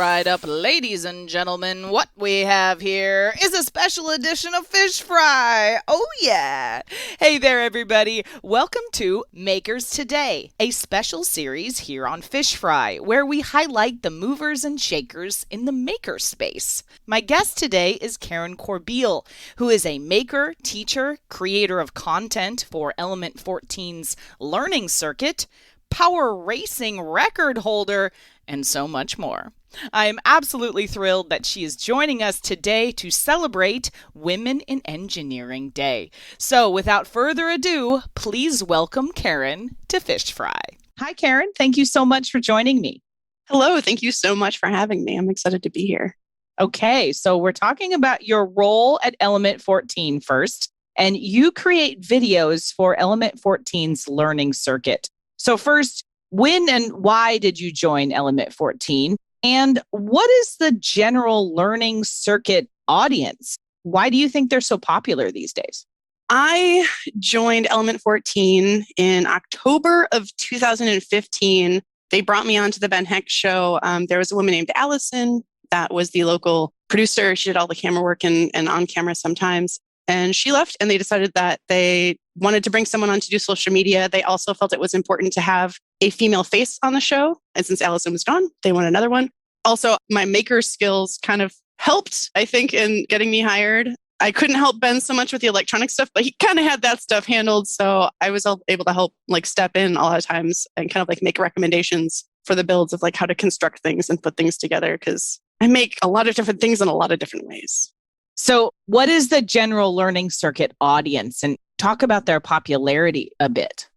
right up, ladies and gentlemen. What we have here is a special edition of Fish Fry. Oh, yeah. Hey there, everybody. Welcome to Makers Today, a special series here on Fish Fry, where we highlight the movers and shakers in the maker space. My guest today is Karen Corbeill, who is a maker, teacher, creator of content for Element 14's Learning Circuit, power racing record holder, and so much more. I am absolutely thrilled that she is joining us today to celebrate Women in Engineering Day. So without further ado, please welcome Karen to Fish Fry. Hi, Karen. Thank you so much for joining me. Hello. Thank you so much for having me. I'm excited to be here. Okay, so we're talking about your role at Element 14 first, and you create videos for Element 14's Learning Circuit. So first, when and why did you join Element 14? And what is the general Learning Circuit audience? Why do you think they're so popular these days? I joined Element 14 in October of 2015. They brought me on to the Ben Heck show. There was a woman named Allison that was the local producer. She did all the camera work and on camera sometimes. And she left, and they decided that they wanted to bring someone on to do social media. They also felt it was important to have a female face on the show. And since Allison was gone, they wanted another one. Also, my maker skills kind of helped, I think, in getting me hired. I couldn't help Ben so much with the electronic stuff, but he kind of had that stuff handled. So I was able to help step in a lot of times and kind of make recommendations for the builds of how to construct things and put things together, because I make a lot of different things in a lot of different ways. So what is the general Learning Circuit audience? And talk about their popularity a bit.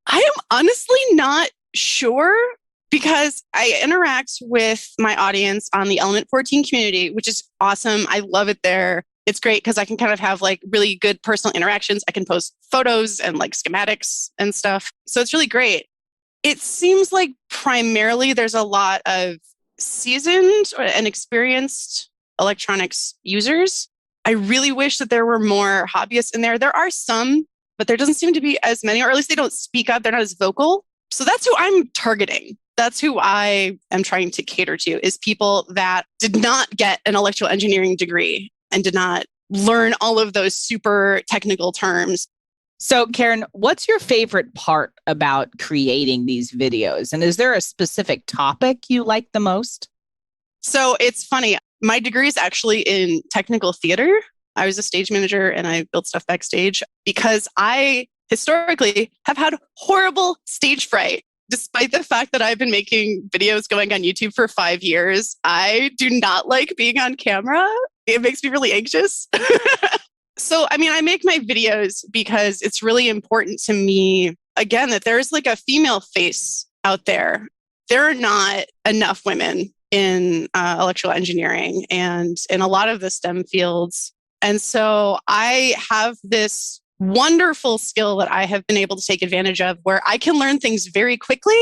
I am honestly not sure, because I interact with my audience on the Element 14 community, which is awesome. I love it there. It's great because I can kind of have really good personal interactions. I can post photos and schematics and stuff. So it's really great. It seems like primarily there's a lot of seasoned and experienced electronics users. I really wish that there were more hobbyists in there. There are some, but there doesn't seem to be as many, or at least they don't speak up. They're not as vocal. So that's who I'm targeting. That's who I am trying to cater to, is people that did not get an electrical engineering degree and did not learn all of those super technical terms. So Karen, what's your favorite part about creating these videos? And is there a specific topic you like the most? So it's funny. My degree is actually in technical theater. I was a stage manager and I built stuff backstage because I historically have had horrible stage fright. Despite the fact that I've been making videos going on YouTube for 5 years, I do not like being on camera. It makes me really anxious. So, I make my videos because it's really important to me, again, that there's a female face out there. There are not enough women in electrical engineering and in a lot of the STEM fields. And so I have this wonderful skill that I have been able to take advantage of, where I can learn things very quickly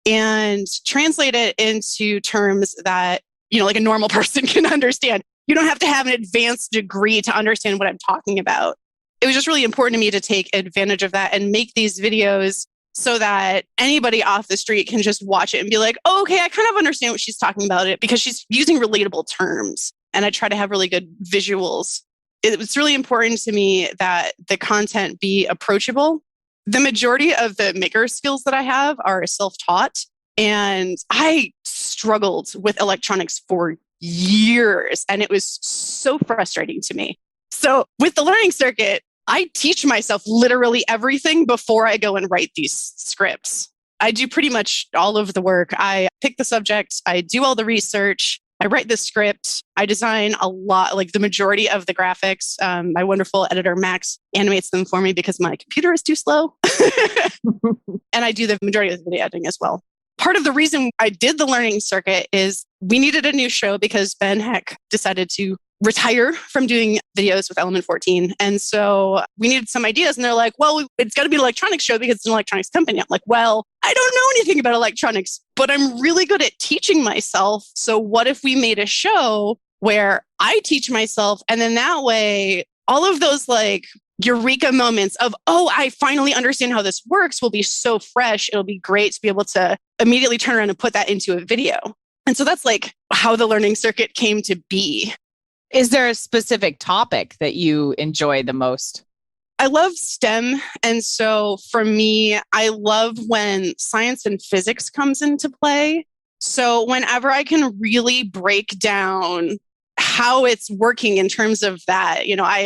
and translate it into terms that, a normal person can understand. You don't have to have an advanced degree to understand what I'm talking about. It was just really important to me to take advantage of that and make these videos so that anybody off the street can just watch it and be like, oh, okay, I kind of understand what she's talking about, it because she's using relatable terms. And I try to have really good visuals. It's really important to me that the content be approachable. The majority of the maker skills that I have are self-taught. And I struggled with electronics for years. And it was so frustrating to me. So with the Learning Circuit, I teach myself literally everything before I go and write these scripts. I do pretty much all of the work. I pick the subject, I do all the research, I write the script, I design a lot, the majority of the graphics. My wonderful editor, Max, animates them for me because my computer is too slow. And I do the majority of the video editing as well. Part of the reason I did the Learning Circuit is we needed a new show because Ben Heck decided to retire from doing videos with Element 14. And so we needed some ideas. And they're like, well, it's got to be an electronics show because it's an electronics company. I'm like, well, I don't know anything about electronics, but I'm really good at teaching myself. So what if we made a show where I teach myself? And then that way, all of those eureka moments of, oh, I finally understand how this works will be so fresh. It'll be great to be able to immediately turn around and put that into a video. And so that's like how the learning circuit came to be. Is there a specific topic that you enjoy the most? I love STEM. And so for me, I love when science and physics comes into play. So whenever I can really break down how it's working in terms of that,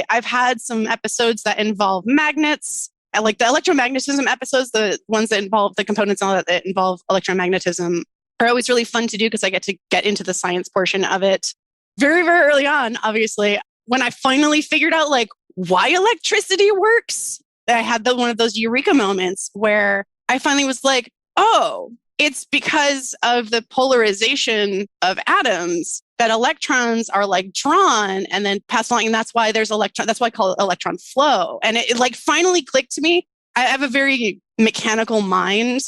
I've had some episodes that involve magnets. I like the electromagnetism episodes, the ones that involve the components and all that involve electromagnetism are always really fun to do because I get to get into the science portion of it very, very early on, obviously. When I finally figured out like why electricity works, I had one of those eureka moments where I finally was like, oh, it's because of the polarization of atoms that electrons are like drawn and then passed along. And that's why there's that's why I call it electron flow. And it like finally clicked to me. I have a very mechanical mind.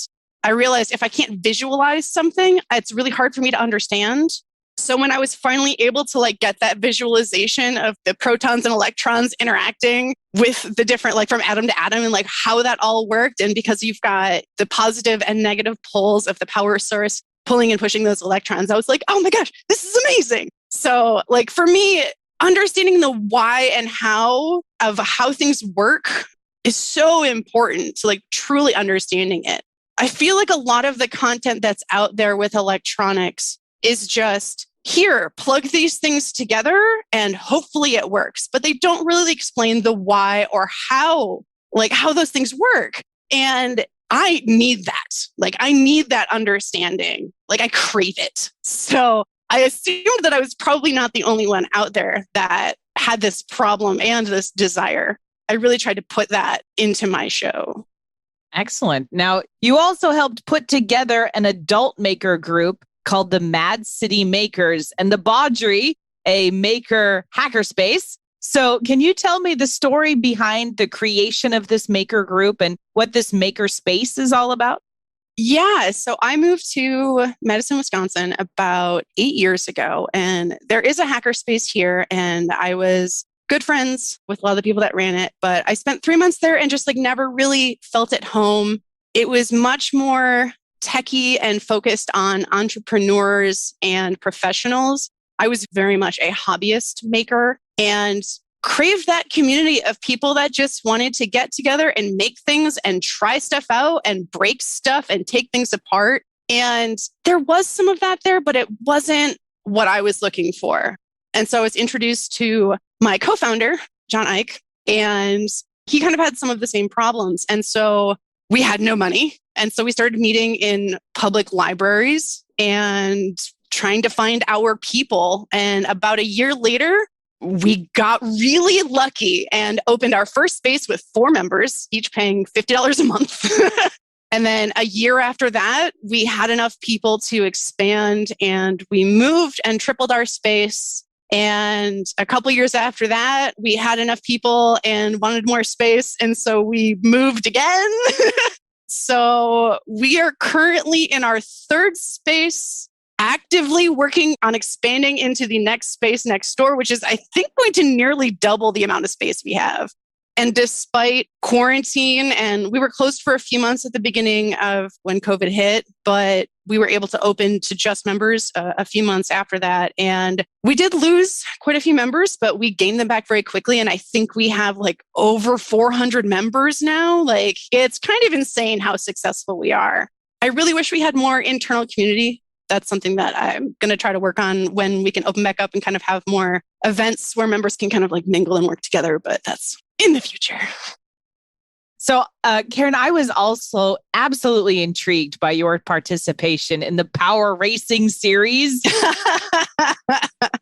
I realized if I can't visualize something, it's really hard for me to understand. So when I was finally able to like get that visualization of the protons and electrons interacting with the different, like from atom to atom and like how that all worked. And because you've got the positive and negative poles of the power source pulling and pushing those electrons, I was like, oh my gosh, this is amazing. So like for me, understanding the why and how of how things work is so important to like truly understanding it. I feel like a lot of the content that's out there with electronics is just, here, plug these things together and hopefully it works. But they don't really explain the why or how those things work. And I need that. Like, I need that understanding. Like, I crave it. So I assumed that I was probably not the only one out there that had this problem and this desire. I really tried to put that into my show. Excellent. Now, you also helped put together an adult maker group called the Mad City Makers and the Baudry, a maker hackerspace. So can you tell me the story behind the creation of this maker group and what this maker space is all about? Yeah, so I moved to Madison, Wisconsin about 8 years ago, and there is a hackerspace here, and I was good friends with a lot of the people that ran it, but I spent 3 months there and just like never really felt at home. It was much more techie and focused on entrepreneurs and professionals. I was very much a hobbyist maker and craved that community of people that just wanted to get together and make things and try stuff out and break stuff and take things apart. And there was some of that there, but it wasn't what I was looking for. And so I was introduced to my co-founder, John Ike, and he kind of had some of the same problems. And so we had no money. And so we started meeting in public libraries and trying to find our people. And about a year later, we got really lucky and opened our first space with 4 members, each paying $50 a month. And then a year after that, we had enough people to expand and we moved and tripled our space. And a couple years after that, we had enough people and wanted more space. And so we moved again. So we are currently in our 3rd space, actively working on expanding into the next space next door, which is, I think, going to nearly double the amount of space we have. And despite quarantine, and we were closed for a few months at the beginning of when COVID hit, but we were able to open to just members a few months after that. And we did lose quite a few members, but we gained them back very quickly. And I think we have like over 400 members now. Like, it's kind of insane how successful we are. I really wish we had more internal community. That's something that I'm going to try to work on when we can open back up and kind of have more events where members can kind of like mingle and work together. But that's in the future. So, Karen, I was also absolutely intrigued by your participation in the Power Racing series,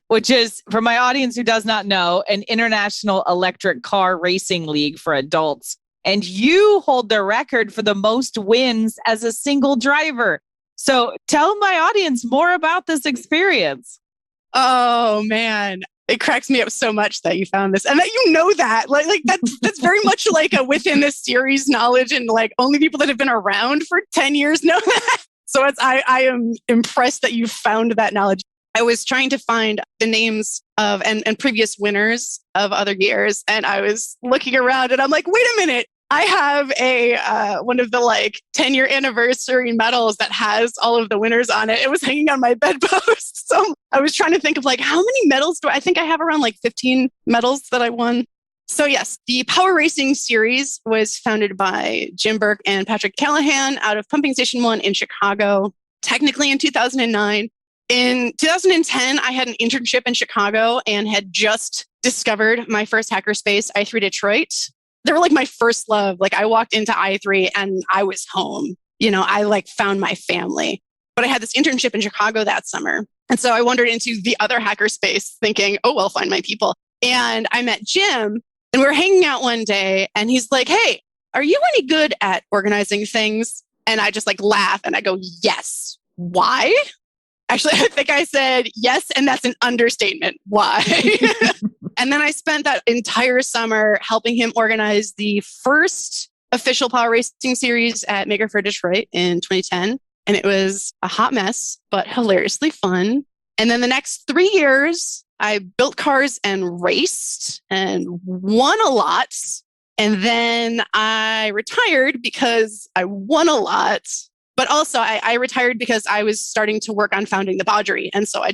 which is, for my audience who does not know, an international electric car racing league for adults. And you hold the record for the most wins as a single driver. So tell my audience more about this experience. Oh, man. It cracks me up so much that you found this and that you know that. Like that's very much like a within this series knowledge, and like only people that have been around for 10 years know that. So I am impressed that you found that knowledge. I was trying to find the names of and previous winners of other years, and I was looking around and I'm like, wait a minute. I have a one of the like 10-year anniversary medals that has all of the winners on it. It was hanging on my bedpost. So I was trying to think of like, how many medals I think I have around like 15 medals that I won. So yes, the Power Racing series was founded by Jim Burke and Patrick Callahan out of Pumping Station 1 in Chicago, technically in 2009. In 2010, I had an internship in Chicago and had just discovered my first hackerspace, i3 Detroit. They were like my first love. Like I walked into i3 and I was home. I like found my family. But I had this internship in Chicago that summer. And so I wandered into the other hackerspace thinking, oh, well, find my people. And I met Jim and we were hanging out one day and he's like, hey, are you any good at organizing things? And I just like laugh and I go, yes. Why? Actually, I think I said yes, and that's an understatement. Why? And then I spent that entire summer helping him organize the first official Power Racing series at Maker Faire Detroit in 2010. And it was a hot mess, but hilariously fun. And then the next 3 years, I built cars and raced and won a lot. And then I retired because I won a lot. But also I retired because I was starting to work on founding the Baudry. And so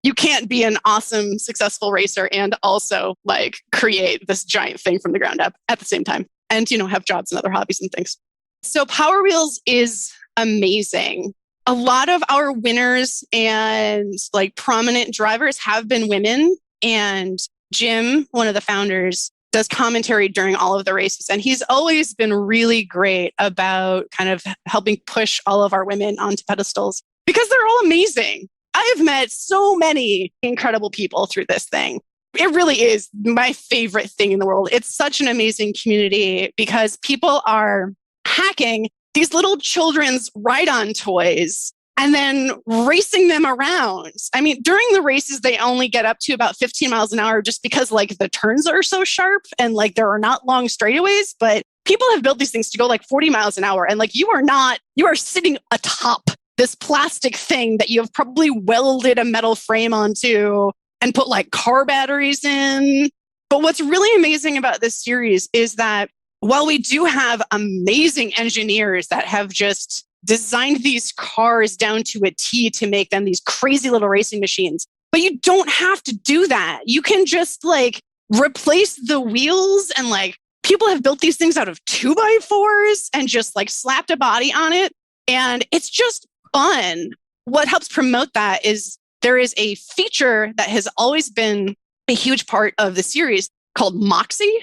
you can't be an awesome, successful racer and also like create this giant thing from the ground up at the same time and, have jobs and other hobbies and things. So Power Wheels is amazing. A lot of our winners and like prominent drivers have been women. And Jim, one of the founders, does commentary during all of the races. And he's always been really great about kind of helping push all of our women onto pedestals because they're all amazing. I have met so many incredible people through this thing. It really is my favorite thing in the world. It's such an amazing community because people are hacking these little children's ride-on toys and then racing them around. I mean, during the races, they only get up to about 15 miles an hour just because like the turns are so sharp and like there are not long straightaways. But people have built these things to go like 40 miles an hour. And like you are sitting atop this plastic thing that you have probably welded a metal frame onto and put like car batteries in. But what's really amazing about this series is that while we do have amazing engineers that have just designed these cars down to a T to make them these crazy little racing machines, but you don't have to do that. You can just like replace the wheels and like people have built these things out of 2x4s and just like slapped a body on it. And it's just fun. What helps promote that is there is a feature that has always been a huge part of the series called Moxie.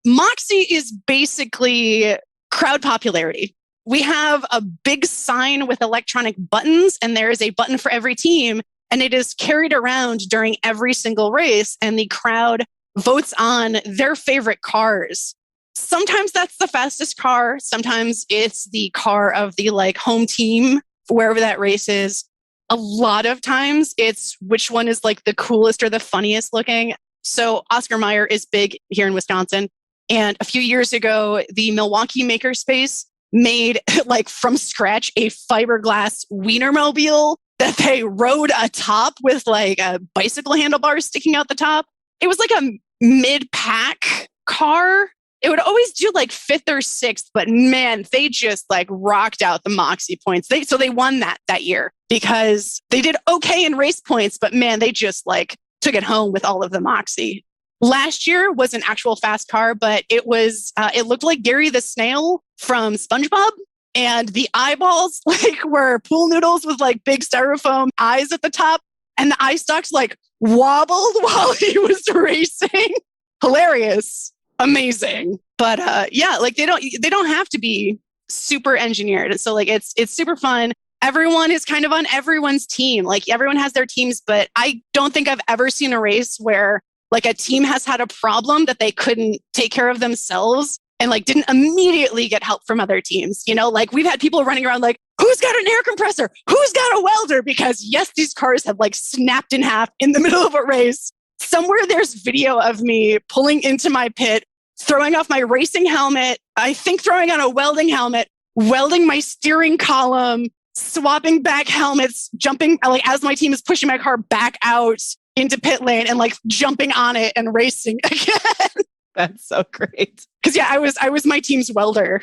Moxie is basically crowd popularity. We have a big sign with electronic buttons, and there is a button for every team, and it is carried around during every single race, and the crowd votes on their favorite cars. Sometimes that's the fastest car. Sometimes it's the car of the like home team, wherever that race is. A lot of times it's which one is like the coolest or the funniest looking. So Oscar Mayer is big here in Wisconsin. And a few years ago, the Milwaukee Makerspace made like from scratch a fiberglass Wienermobile that they rode atop with like a bicycle handlebars sticking out the top. It was like a mid-pack car. It would always do like fifth or sixth, but man, they just like rocked out the Moxie points. So they won that year because they did okay in race points, but man, they just like took it home with all of the Moxie. Last year was an actual fast car, but it looked like Gary the Snail from SpongeBob. And the eyeballs like were pool noodles with like big styrofoam eyes at the top. And the eye stalks like wobbled while he was racing. Hilarious. Amazing. But yeah, like they don't have to be super engineered. And so like it's super fun. Everyone is kind of on everyone's team. Like everyone has their teams, but I don't think I've ever seen a race where like a team has had a problem that they couldn't take care of themselves and like didn't immediately get help from other teams. You know, like we've had people running around like, who's got an air compressor? Who's got a welder? Because yes, these cars have like snapped in half in the middle of a race. Somewhere there's video of me pulling into my pit, throwing off my racing helmet, I think throwing on a welding helmet, welding my steering column, swapping back helmets, jumping like as my team is pushing my car back out into pit lane and like jumping on it and racing again. That's so great. Because I was my team's welder.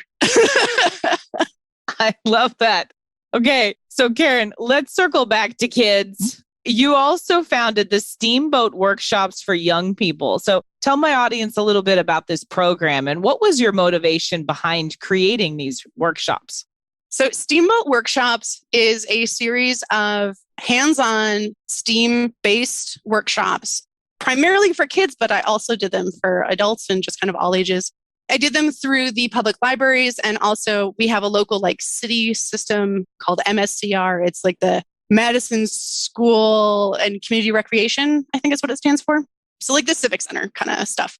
I love that. Okay, so Karen, let's circle back to kids. You also founded the STEAMboat workshops for young people. So tell my audience a little bit about this program and what was your motivation behind creating these workshops? So STEAMboat Workshops is a series of hands-on STEAM-based workshops, primarily for kids, but I also did them for adults and just kind of all ages. I did them through the public libraries, and also we have a local city system called MSCR. It's like the Madison School and Community Recreation, I think is what it stands for. So like the Civic Center kind of stuff.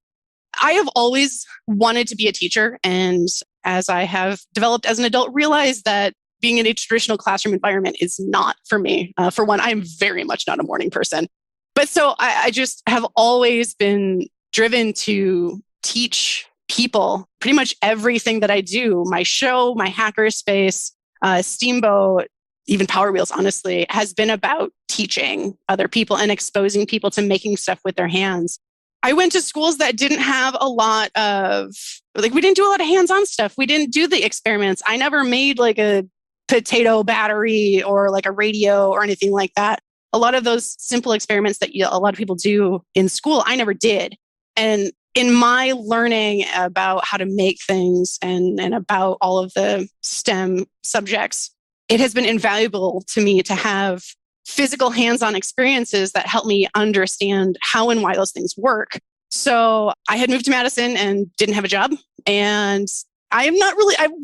I have always wanted to be a teacher, and as I have developed as an adult, realized that being in a traditional classroom environment is not for me. For one, I am very much not a morning person. But so I just have always been driven to teach people pretty much everything that I do. My show, my hackerspace, STEAMboat, even Power Wheels, honestly, has been about teaching other people and exposing people to making stuff with their hands. I went to schools that didn't have a lot of, we didn't do a lot of hands-on stuff. We didn't do the experiments. I never made a potato battery or a radio or anything like that. A lot of those simple experiments that a lot of people do in school, I never did. And in my learning about how to make things and about all of the STEM subjects, it has been invaluable to me to have physical hands-on experiences that help me understand how and why those things work. So I had moved to Madison and didn't have a job. And I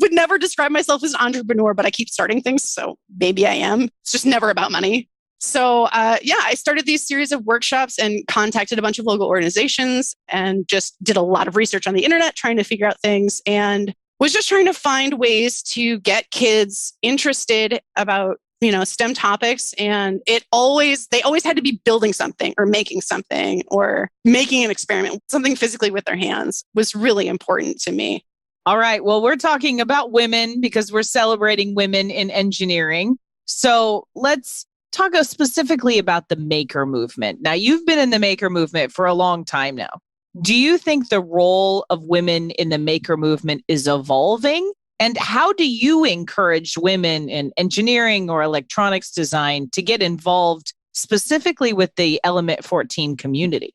would never describe myself as an entrepreneur, but I keep starting things. So maybe I am. It's just never about money. So I started these series of workshops and contacted a bunch of local organizations and just did a lot of research on the internet, trying to figure out things, and was just trying to find ways to get kids interested about, STEM topics. And they always had to be building something or making something or making an experiment. Something physically with their hands was really important to me. All right. Well, we're talking about women because we're celebrating women in engineering. So let's talk specifically about the maker movement. Now, you've been in the maker movement for a long time now. Do you think the role of women in the maker movement is evolving? And how do you encourage women in engineering or electronics design to get involved specifically with the Element 14 community?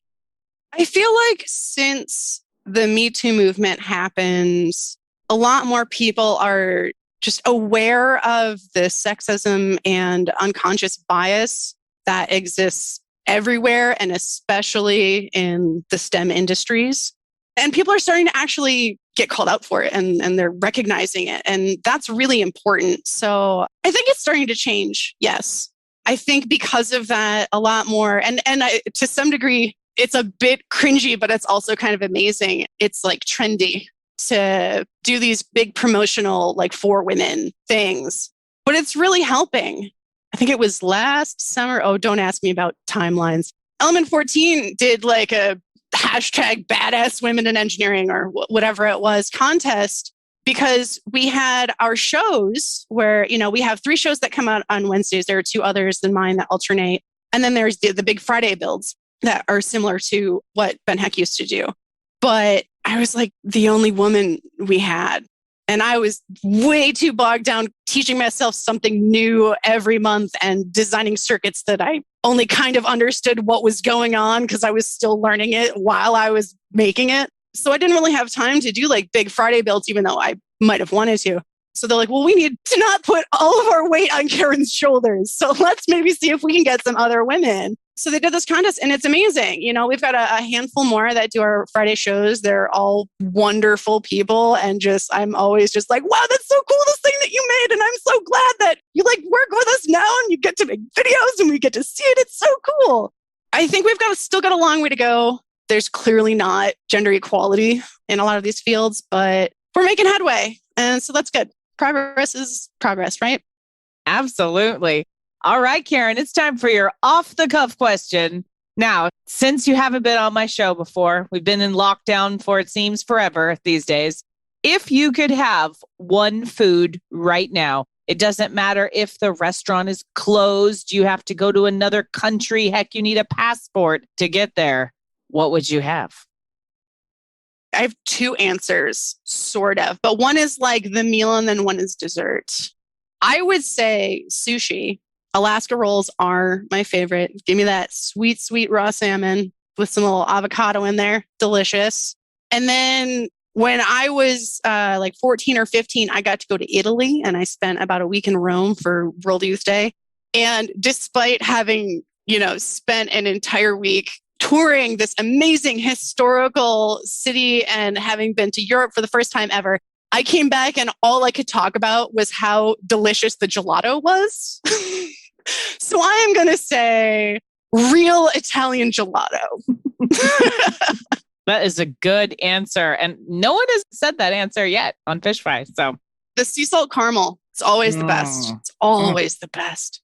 I feel like since the Me Too movement happens, a lot more people are just aware of the sexism and unconscious bias that exists everywhere, and especially in the STEM industries. And people are starting to actually get called out for it, and they're recognizing it. And that's really important. So I think it's starting to change. Yes. I think because of that, a lot more, and to some degree, it's a bit cringy, but it's also kind of amazing. It's trendy to do these big promotional, for women things, but it's really helping. I think it was last summer. Oh, don't ask me about timelines. Element 14 did a hashtag badass women in engineering or whatever it was contest, because we had our shows where, we have 3 shows that come out on Wednesdays. There are 2 others than mine that alternate. And then there's the big Friday builds that are similar to what Ben Heck used to do. But I was the only woman we had. And I was way too bogged down teaching myself something new every month and designing circuits that I only kind of understood what was going on because I was still learning it while I was making it. So I didn't really have time to do big Friday builds, even though I might have wanted to. So they're well, we need to not put all of our weight on Karen's shoulders. So let's maybe see if we can get some other women. So they did this contest, and it's amazing. We've got a handful more that do our Friday shows. They're all wonderful people. And I'm always wow, that's so cool, this thing that you made. And I'm so glad that you work with us now and you get to make videos and we get to see it. It's so cool. I think we've still got a long way to go. There's clearly not gender equality in a lot of these fields, but we're making headway. And so that's good. Progress is progress, right? Absolutely. All right, Karen, it's time for your off-the-cuff question. Now, since you haven't been on my show before, we've been in lockdown for, it seems, forever these days. If you could have one food right now, it doesn't matter if the restaurant is closed, you have to go to another country, heck, you need a passport to get there. What would you have? I have two answers, sort of, but one is like the meal and then one is dessert. I would say sushi. Alaska rolls are my favorite. Give me that sweet, sweet raw salmon with some little avocado in there. Delicious. And then when I was like 14 or 15, I got to go to Italy and I spent about a week in Rome for World Youth Day. And despite having, spent an entire week touring this amazing historical city and having been to Europe for the first time ever, I came back and all I could talk about was how delicious the gelato was. So I am going to say real Italian gelato. That is a good answer. And no one has said that answer yet on fish fry. So the sea salt caramel, it's always the best. It's always the best.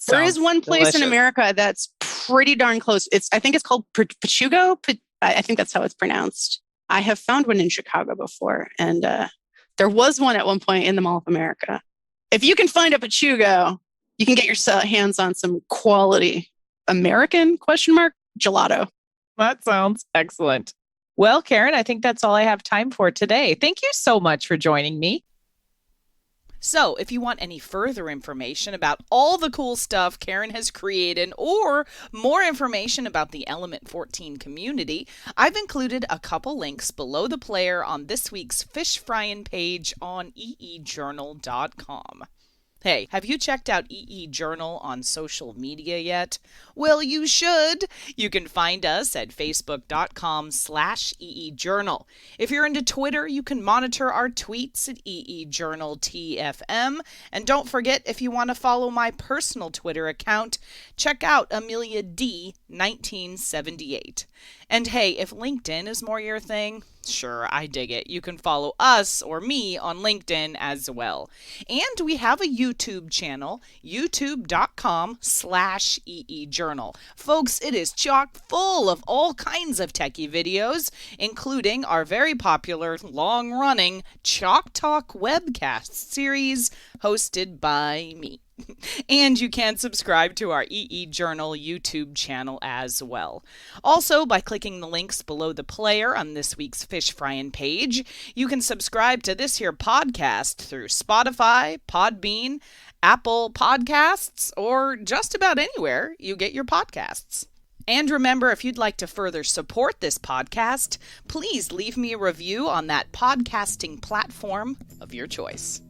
There is one place in America that's pretty darn close. I think it's called Pachugo. I think that's how it's pronounced. I have found one in Chicago before. And there was one at one point in the Mall of America. If you can find a Pachugo, you can get your hands on some quality American ? Gelato. That sounds excellent. Well, Karen, I think that's all I have time for today. Thank you so much for joining me. So, if you want any further information about all the cool stuff Karen has created or more information about the Element 14 community, I've included a couple links below the player on this week's fish frying page on eejournal.com. Hey, have you checked out EE Journal on social media yet? Well, you should. You can find us at facebook.com/EEJournal. If you're into Twitter, you can monitor our tweets at EEJournalTFM. And don't forget, if you want to follow my personal Twitter account, check out AmeliaD1978. And hey, if LinkedIn is more your thing, sure, I dig it. You can follow us or me on LinkedIn as well. And we have a YouTube channel, youtube.com/EEJournal. Folks, it is chock full of all kinds of techie videos, including our very popular, long-running Chalk Talk webcast series hosted by me. And you can subscribe to our EE Journal YouTube channel as well. Also, by clicking the links below the player on this week's fish frying page, you can subscribe to this here podcast through Spotify, Podbean, Apple Podcasts, or just about anywhere you get your podcasts. And remember, if you'd like to further support this podcast, please leave me a review on that podcasting platform of your choice.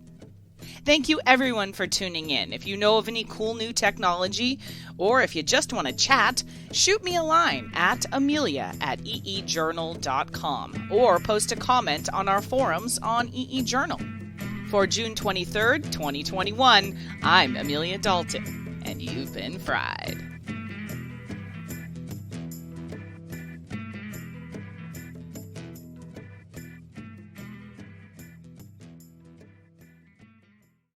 Thank you everyone for tuning in. If you know of any cool new technology, or if you just want to chat, shoot me a line at amelia@eejournal.com or post a comment on our forums on EE Journal. For June 23rd, 2021, I'm Amelia Dalton, and you've been fried.